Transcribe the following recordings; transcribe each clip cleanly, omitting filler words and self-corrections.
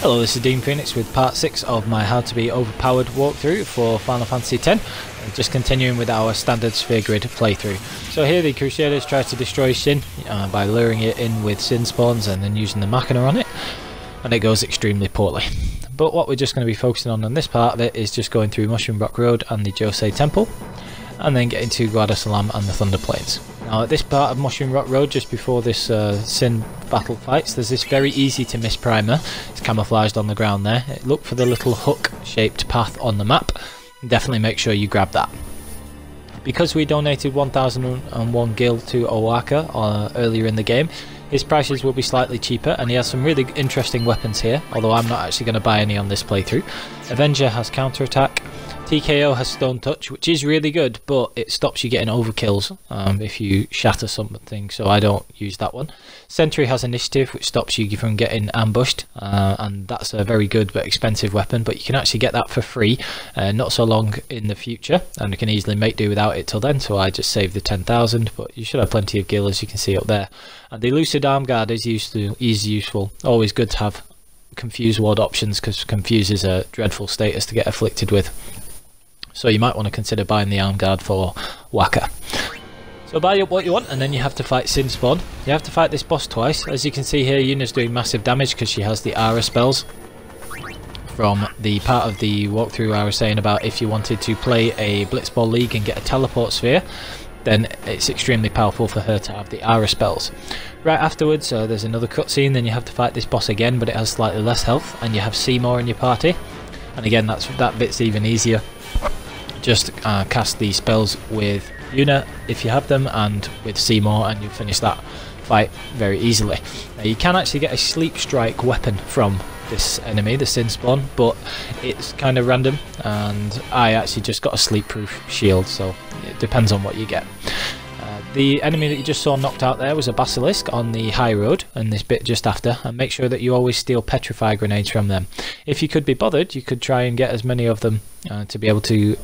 Hello, this is Dean Phoenix with part 6 of my How to Be Overpowered walkthrough for Final Fantasy X. Just continuing with our standard sphere grid playthrough. So here the Crusaders try to destroy Sin by luring it in with Sin spawns and then using the Machina on it, and it goes extremely poorly. But what we're just going to be focusing on this part of it is just going through Mushroom Rock Road and the Djose Temple, and then getting to Guadosalam and the Thunder Plains. Now at this part of Mushroom Rock Road, just before this Sin battle fights, there's this very easy to miss primer. It's camouflaged on the ground there. Look for the little hook shaped path on the map. Definitely make sure you grab that. Because we donated 1001 gil to Owaka earlier in the game, his prices will be slightly cheaper, and he has some really interesting weapons here, although I'm not actually going to buy any on this playthrough. Avenger has counterattack. TKO has Stone Touch, which is really good, but it stops you getting overkills if you shatter something, so I don't use that one. Sentry has Initiative, which stops you from getting ambushed, and that's a very good but expensive weapon, but you can actually get that for free not so long in the future, and you can easily make do without it till then, so I just saved the 10,000, but you should have plenty of gil, as you can see up there. And the Lucid Arm Guard is useful, always good to have Confuse Ward options, because Confuse is a dreadful status to get afflicted with. So you might want to consider buying the Arm Guard for Waka. So buy up what you want, and then you have to fight Sinspawn. You have to fight this boss twice. As you can see here, Yuna's doing massive damage because she has the Aura spells. From the part of the walkthrough I was saying about if you wanted to play a Blitzball League and get a teleport sphere, then it's extremely powerful for her to have the Aura spells. Right afterwards, there's another cutscene, then you have to fight this boss again, but it has slightly less health, and you have Seymour in your party. And again, that bit's even easier. Just cast the spells with Yuna if you have them, and with Seymour, and you'll finish that fight very easily. Now you can actually get a Sleep Strike weapon from this enemy, the Sinspawn, but it's kind of random, and I actually just got a sleep proof shield, so it depends on what you get. The enemy that you just saw knocked out there was a Basilisk on the high road, and this bit just after, and make sure that you always steal Petrify grenades from them. If you could be bothered, you could try and get as many of them to be able to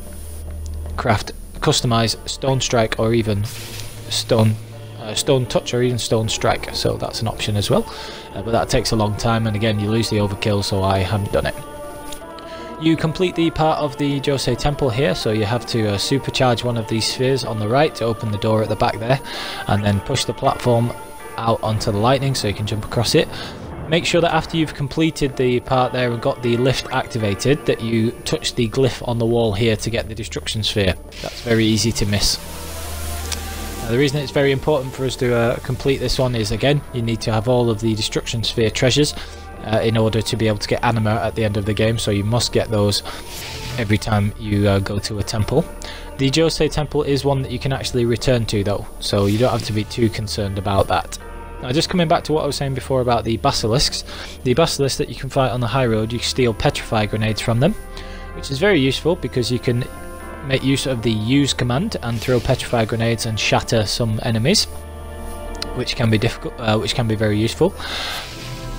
customize Stone Strike, or even Stone Touch, or even Stone Strike, so that's an option as well, but that takes a long time, and again you lose the overkill, so I haven't done it. You complete the part of the Djose Temple here, so you have to supercharge one of these spheres on the right to open the door at the back there, and then push the platform out onto the lightning so you can jump across it. Make sure that after you've completed the part there and got the lift activated, that you touch the glyph on the wall here to get the destruction sphere. That's very easy to miss. Now, the reason it's very important for us to complete this one is, again, you need to have all of the destruction sphere treasures in order to be able to get anima at the end of the game, so you must get those every time you go to a temple. The Djose Temple is one that you can actually return to though, so you don't have to be too concerned about that. Now, just coming back to what I was saying before about the Basilisks that you can fight on the high road, you steal Petrify grenades from them, which is very useful because you can make use of the use command and throw Petrify grenades and shatter some enemies, which can be very useful.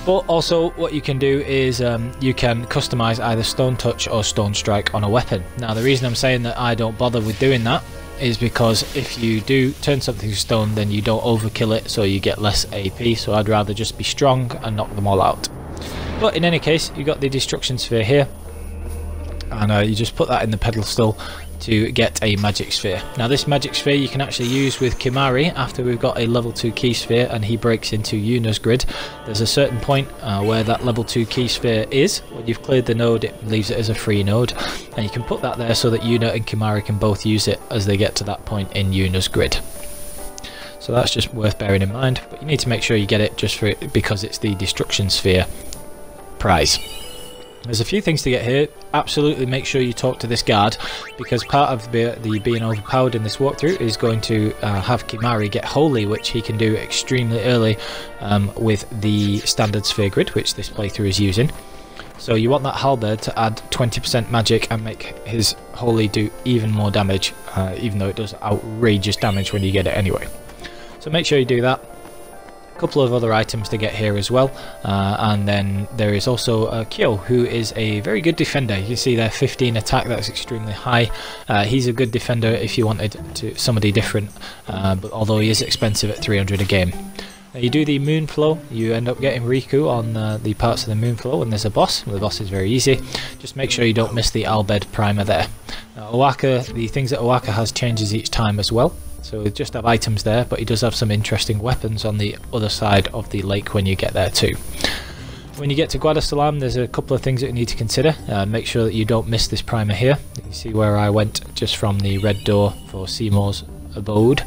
But also what you can do is you can customize either Stone Touch or Stone Strike on a weapon. Now the reason I'm saying that I don't bother with doing that is because if you do turn something to stone, then you don't overkill it, so you get less AP, so I'd rather just be strong and knock them all out. But in any case, you got the destruction sphere here, and you just put that in the pedestal to get a magic sphere. Now this magic sphere you can actually use with Kimahri after we've got a level 2 key sphere and he breaks into Yuna's grid. There's a certain point where that level 2 key sphere is. When you've cleared the node, it leaves it as a free node, and you can put that there so that Yuna and Kimahri can both use it as they get to that point in Yuna's grid. So that's just worth bearing in mind, but you need to make sure you get it just for it because it's the destruction sphere prize. There's a few things to get here. Absolutely make sure you talk to this guard, because part of the being overpowered in this walkthrough is going to have Kimahri get holy, which he can do extremely early with the standard sphere grid, which this playthrough is using. So you want that halberd to add 20% magic and make his holy do even more damage, even though it does outrageous damage when you get it anyway. So make sure you do that. A couple of other items to get here as well, and then there is also Kyo, who is a very good defender. You can see there 15 attack, that's extremely high. He's a good defender if you wanted somebody different, but although he is expensive at 300 a game. Now you do the moon flow, you end up getting Rikku on the parts of the moon flow, and there's a boss. The boss is very easy. Just make sure you don't miss the Albed primer there. Now O'aka, the things that O'aka has changes each time as well. So we just have items there, but he does have some interesting weapons on the other side of the lake when you get there too. When you get to Guadosalam, there's a couple of things that you need to consider. Make sure that you don't miss this primer here. You see where I went just from the red door for Seymour's abode.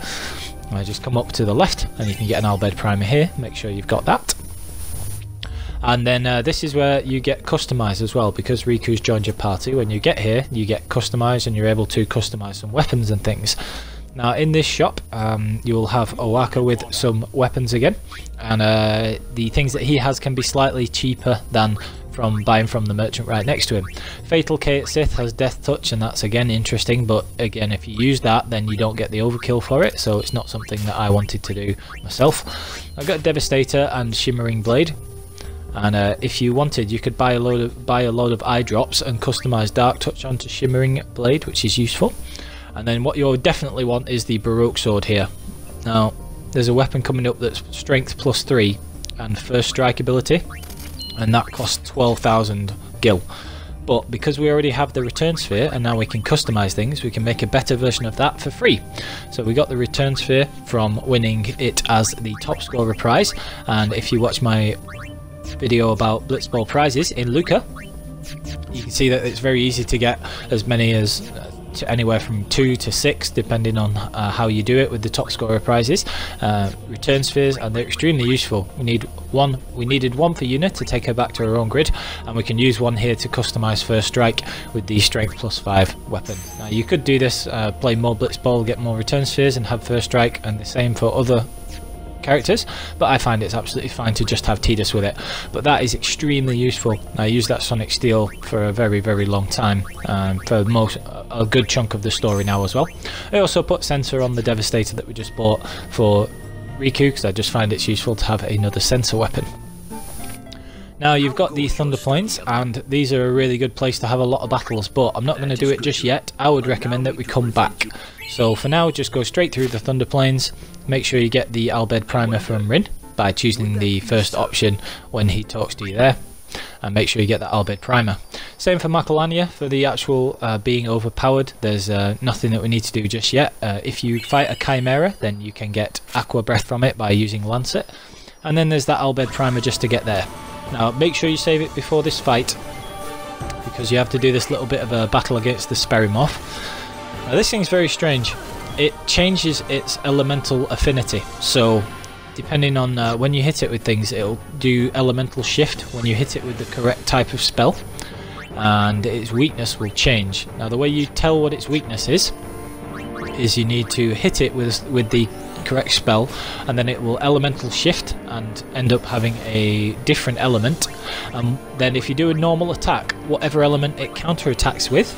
I just come up to the left and you can get an Albed primer here. Make sure you've got that. And then this is where you get customise as well, because Rikku's joined your party. When you get here, you get customise and you're able to customise some weapons and things. Now in this shop you'll have O'aka with some weapons again, and the things that he has can be slightly cheaper than from buying from the merchant right next to him. Fatal K at Sith has Death Touch, and that's again interesting, but again if you use that then you don't get the overkill for it, so it's not something that I wanted to do myself. I've got Devastator and Shimmering Blade, and if you wanted you could buy a load of eye drops and customise Dark Touch onto Shimmering Blade, which is useful. And then what you'll definitely want is the Baroque Sword here. Now there's a weapon coming up that's strength +3 and first strike ability, and that costs 12,000 gil. But because we already have the return sphere and now we can customise things, we can make a better version of that for free. So we got the return sphere from winning it as the top scorer prize, and if you watch my video about Blitzball prizes in Luca, you can see that it's very easy to get as many as anywhere from 2 to 6 depending on how you do it with the top scorer prizes. Return spheres, and they're extremely useful. We needed one for Yuna to take her back to her own grid, and we can use one here to customize first strike with the strength +5 weapon. Now you could do this, play more Blitzball, get more return spheres and have first strike, and the same for other characters, but I find it's absolutely fine to just have Tidus with it. But that is extremely useful. I use that Sonic Steel for a very long time, for a good chunk of the story now as well. I also put sensor on the Devastator that we just bought for Rikku, because I just find it's useful to have another sensor weapon. Now you've got the Thunder Plains, and these are a really good place to have a lot of battles, but I'm not going to do it just yet. I would recommend that we come back. So for now, just go straight through the Thunder Plains. Make sure you get the Albed primer from Rin by choosing the first option when he talks to you there, and make sure you get that Albed primer. Same for Macalania. For the actual being overpowered, there's nothing that we need to do just yet. If you fight a Chimera, then you can get Aqua Breath from it by using Lancet, and then there's that Albed primer just to get there. Now make sure you save it before this fight, because you have to do this little bit of a battle against the Sperimorph. Now this thing's very strange. It changes its elemental affinity, so depending on when you hit it with things, it'll do elemental shift when you hit it with the correct type of spell, and its weakness will change. Now the way you tell what its weakness is you need to hit it with the correct spell, and then it will elemental shift and end up having a different element. Then if you do a normal attack, whatever element it counterattacks with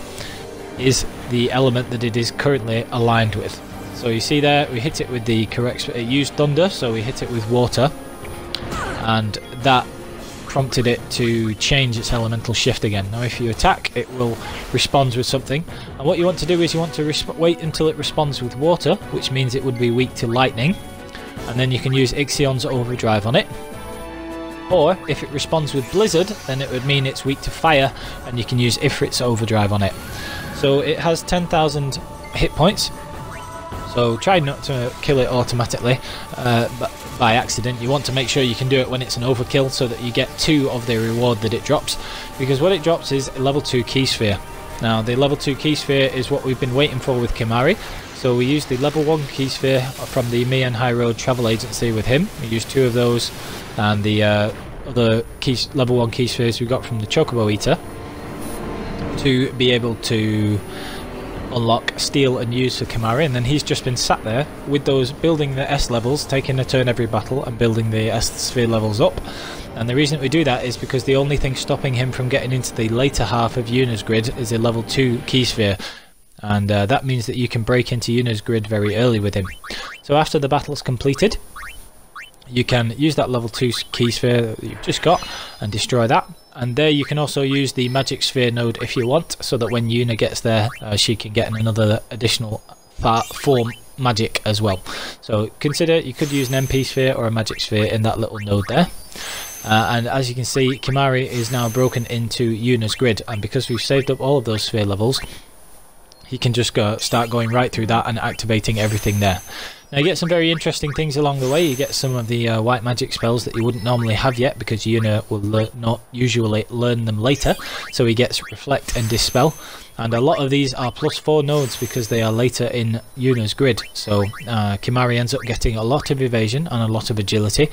is the element that it is currently aligned with. So you see there, we hit it with the correct, it used thunder, so we hit it with water, and that prompted it to change its elemental shift again. Now if you attack, it will respond with something, and what you want to do is you want to wait until it responds with water, which means it would be weak to lightning, and then you can use Ixion's Overdrive on it. Or if it responds with Blizzard, then it would mean it's weak to fire, and you can use Ifrit's Overdrive on it. So it has 10,000 hit points, so try not to kill it automatically but by accident. You want to make sure you can do it when it's an overkill, so that you get 2 of the reward that it drops, because what it drops is a level 2 key sphere. Now the level 2 key sphere is what we've been waiting for with Kimahri, so we used the level 1 key sphere from the Mian High Road travel agency with him. We used 2 of those, and the other level 1 key spheres we got from the Chocobo Eater, to be able to unlock, steal and use for Kimahri. And then he's just been sat there with those, building the S levels, taking a turn every battle and building the S sphere levels up. And the reason we do that is because the only thing stopping him from getting into the later half of Yuna's grid is a level 2 key sphere, and that means that you can break into Yuna's grid very early with him. So after the battle's completed, you can use that level 2 key sphere that you've just got and destroy that. And there you can also use the magic sphere node if you want, so that when Yuna gets there, she can get another additional form magic as well. So consider you could use an MP sphere or a magic sphere in that little node there. And as you can see, Kimahri is now broken into Yuna's grid, and because we've saved up all of those sphere levels, he can just start going right through that and activating everything there. Now you get some very interesting things along the way. You get some of the white magic spells that you wouldn't normally have yet, because Yuna will not usually learn them later. So he gets Reflect and Dispel, and a lot of these are +4 nodes because they are later in Yuna's grid. So Kimahri ends up getting a lot of evasion and a lot of agility,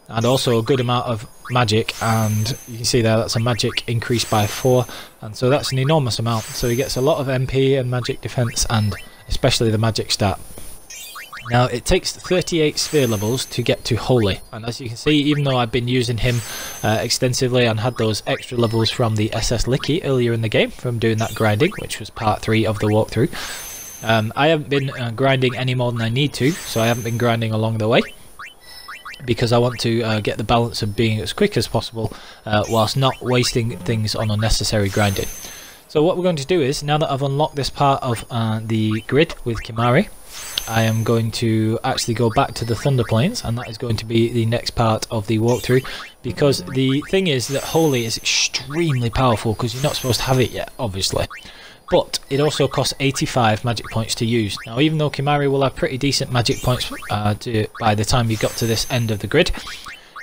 and also a good amount of magic, and you can see there that's a magic increase by 4, and so that's an enormous amount. So he gets a lot of MP and magic defense, and especially the magic stat. Now it takes 38 sphere levels to get to Holy, and as you can see, even though I've been using him extensively and had those extra levels from the SS Licky earlier in the game from doing that grinding, which was part 3 of the walkthrough, I haven't been grinding any more than I need to, so I haven't been grinding along the way, because I want to get the balance of being as quick as possible whilst not wasting things on unnecessary grinding. So what we're going to do is, now that I've unlocked this part of the grid with Kimahri, I am going to actually go back to the Thunder Plains, and that is going to be the next part of the walkthrough, because the thing is that Holy is extremely powerful, because you're not supposed to have it yet, obviously. But it also costs 85 magic points to use. Now even though Kimahri will have pretty decent magic points by the time you got to this end of the grid,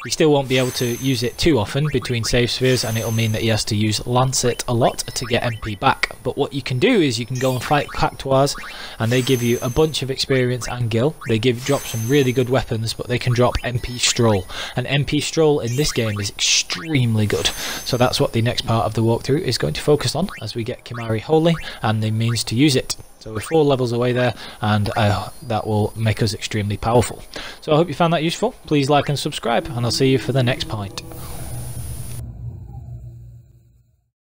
he still won't be able to use it too often between save spheres, and it'll mean that he has to use Lancet a lot to get MP back. But what you can do is you can go and fight Cactuars, and they give you a bunch of experience and gil. They drop some really good weapons, but they can drop MP Stroll, and MP Stroll in this game is extremely good. So that's what the next part of the walkthrough is going to focus on, as we get Kimahri Holy and the means to use it. So we're 4 levels away there, and that will make us extremely powerful. So I hope you found that useful. Please like and subscribe, and I'll see you for the next point.